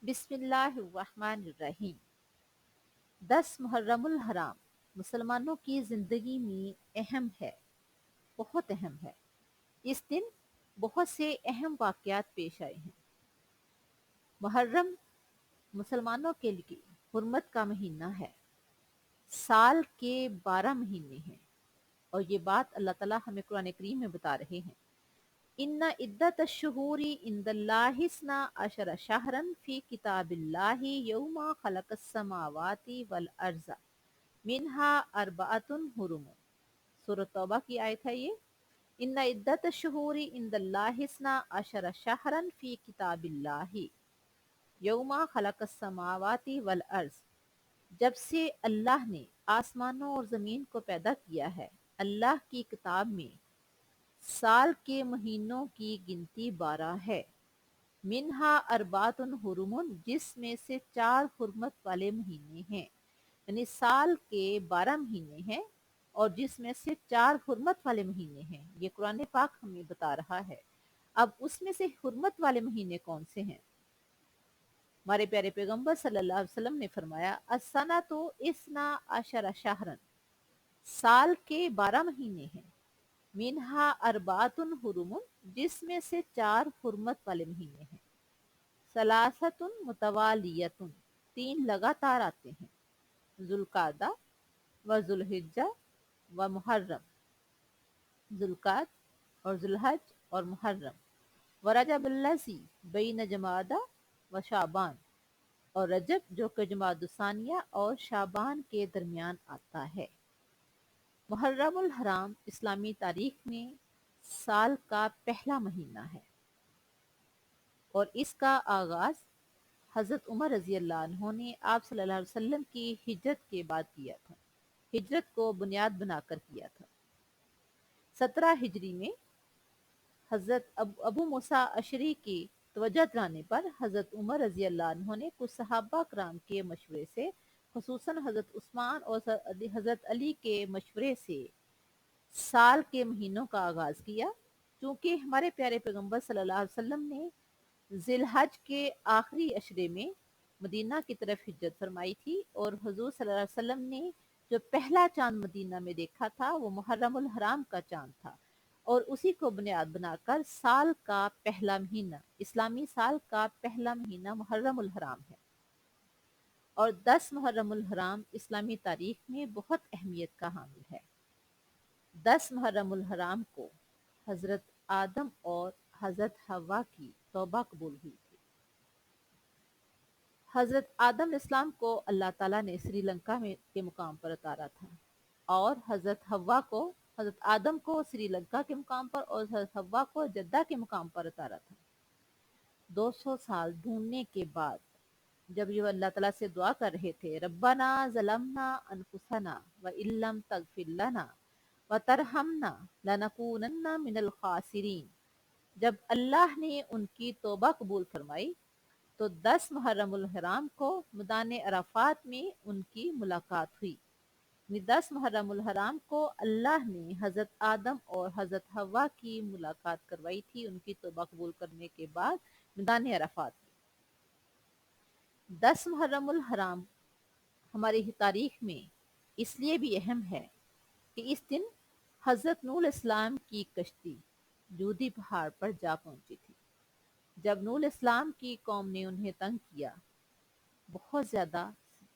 بسم اللہ الرحمن الرحیم۔ 10 محرم الحرام مسلمانوں کی زندگی میں اہم ہے، بہت اہم ہے۔ اس دن بہت سے اہم واقعات پیش آئے ہیں۔ محرم مسلمانوں کے لیے حرمت کا مہینہ ہے۔ سال کے 12 مہینے ہیں، اور یہ بات اللہ تعالیٰ ہمیں قرآن کریم میں بتا رہے ہیں۔ ان عدت الشہور عند اللہ اثنا عشر شہرا فی کتاب اللہ یوم خلق السماوات والارض منہا اربعۃ حرم۔ سورۃ توبہ کی آیت ہے یہ۔ ان عدت الشہور عند اللہ اثنا عشر شہرا فی کتاب اللہ یوم خلق السماوات والارض۔ جب سے اللہ نے آسمانوں اور زمین کو پیدا کیا ہے، اللہ کی کتاب میں سال کے مہینوں کی گنتی 12 ہے۔ منہا اربعۃ حرم، جس میں سے 4 حرمت والے مہینے ہیں، یعنی سال کے 12 مہینے ہیں اور جس میں سے 4 حرمت والے مہینے ہیں۔ یہ قرآن پاک ہمیں بتا رہا ہے۔ اب اس میں سے حرمت والے مہینے کون سے ہیں؟ ہمارے پیارے پیغمبر صلی اللہ علیہ وسلم نے فرمایا السنۃ اثنا عشر شہرا، سال کے 12 مہینے ہیں۔ منہا اربعۃ حرم، جس میں سے 4 حرمت والے مہینے ہیں۔ ثلاثۃ متوالیۃ، 3 لگاتار آتے ہیں۔ ذوالقعدہ و ذوالحجہ و محرم، ذوالقعد اور ذوالحج اور محرم، ورجب الذی بین جمادی و شعبان، اور رجب جو کہ جمادی الثانیہ اور شعبان کے درمیان آتا ہے۔ محرم الحرام اسلامی تاریخ میں سال کا پہلا مہینہ ہے، اور اس کا آغاز حضرت عمر رضی اللہ عنہ نے آپ صلی اللہ علیہ وسلم کی ہجرت کے بعد کیا تھا۔ ہجرت کو بنیاد بنا کر کیا تھا۔ 17 ہجری میں حضرت ابو موسیٰ اشعری کی توجہ دلانے پر حضرت عمر رضی اللہ عنہ نے کچھ صحابہ کرام کے مشورے سے، خصوصاً حضرت عثمان اور حضرت علی کے مشورے سے، سال کے مہینوں کا آغاز کیا، چونکہ ہمارے پیارے پیغمبر صلی اللہ علیہ وسلم نے ذی الحج کے آخری عشرے میں مدینہ کی طرف ہجرت فرمائی تھی، اور حضور صلی اللہ علیہ وسلم نے جو پہلا چاند مدینہ میں دیکھا تھا وہ محرم الحرام کا چاند تھا، اور اسی کو بنیاد بنا کر سال کا پہلا مہینہ، اسلامی سال کا پہلا مہینہ محرم الحرام ہے۔ اور 10 محرم الحرام اسلامی تاریخ میں بہت اہمیت کا حامل ہے۔ 10 محرم الحرام کو حضرت آدم اور حضرت حوا کی توبہ قبول ہوئی تھی۔ حضرت آدم علیہ السلام کو اللہ تعالیٰ نے سری لنکا میں کے مقام پر اتارا تھا، اور حضرت حوا کو، حضرت آدم کو سری لنکا کے مقام پر اور حضرت حوا کو جدہ کے مقام پر اتارا تھا۔ 200 سال ڈھونڈنے کے بعد جب یہ اللہ تعالیٰ سے دعا کر رہے تھے ربنا ظلمنا انفسنا وان لم تغفر لنا وترحمنا لنکونن من الخاسرین، جب اللہ نے ان کی توبہ قبول فرمائی تو 10 محرم الحرام کو میدان عرفات میں ان کی ملاقات ہوئی۔ 10 محرم الحرام کو اللہ نے حضرت آدم اور حضرت حوا کی ملاقات کروائی تھی ان کی توبہ قبول کرنے کے بعد میدان عرفات میں۔ 10 محرم الحرام ہماری تاریخ میں اس لیے بھی اہم ہے کہ اس دن حضرت نوح علیہ السلام کی کشتی جودی پہاڑ پر جا پہنچی تھی۔ جب نوح علیہ السلام کی قوم نے انہیں تنگ کیا، بہت زیادہ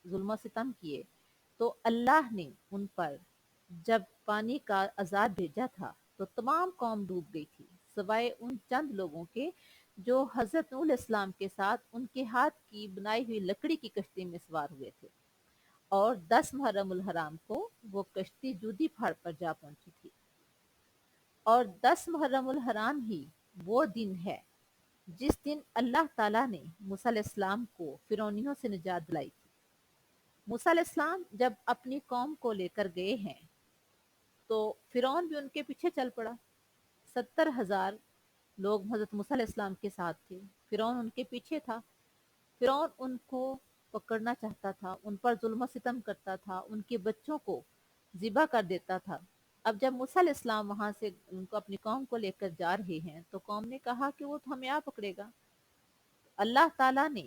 ظلم و ستم کیے، تو اللہ نے ان پر جب پانی کا عذاب بھیجا تھا تو تمام قوم ڈوب گئی تھی، سوائے ان چند لوگوں کے جو حضرت نوح علیہ السلام کے ساتھ ان کے ہاتھ کی بنائی ہوئی لکڑی کی کشتی میں سوار ہوئے تھے، اور 10 محرم الحرام کو وہ کشتی جودی پہاڑ پر جا پہنچی تھی۔ اور 10 محرم الحرام ہی وہ دن ہے جس دن اللہ تعالیٰ نے موسیٰ علیہ السلام کو فرعونیوں سے نجات دلائی تھی۔ موسیٰ علیہ السلام جب اپنی قوم کو لے کر گئے ہیں تو فرعون بھی ان کے پیچھے چل پڑا۔ 70,000 لوگ حضرت موسیٰ علیہ السلام کے ساتھ تھے، فرعون ان کے پیچھے تھا۔ فرعون ان کو پکڑنا چاہتا تھا، ان پر ظلم و ستم کرتا تھا، ان کے بچوں کو ذبح کر دیتا تھا۔ اب جب موسیٰ علیہ السلام وہاں سے ان کو اپنی قوم کو لے کر جا رہے ہیں تو قوم نے کہا کہ وہ تو ہمیں آ پکڑے گا۔ اللہ تعالیٰ نے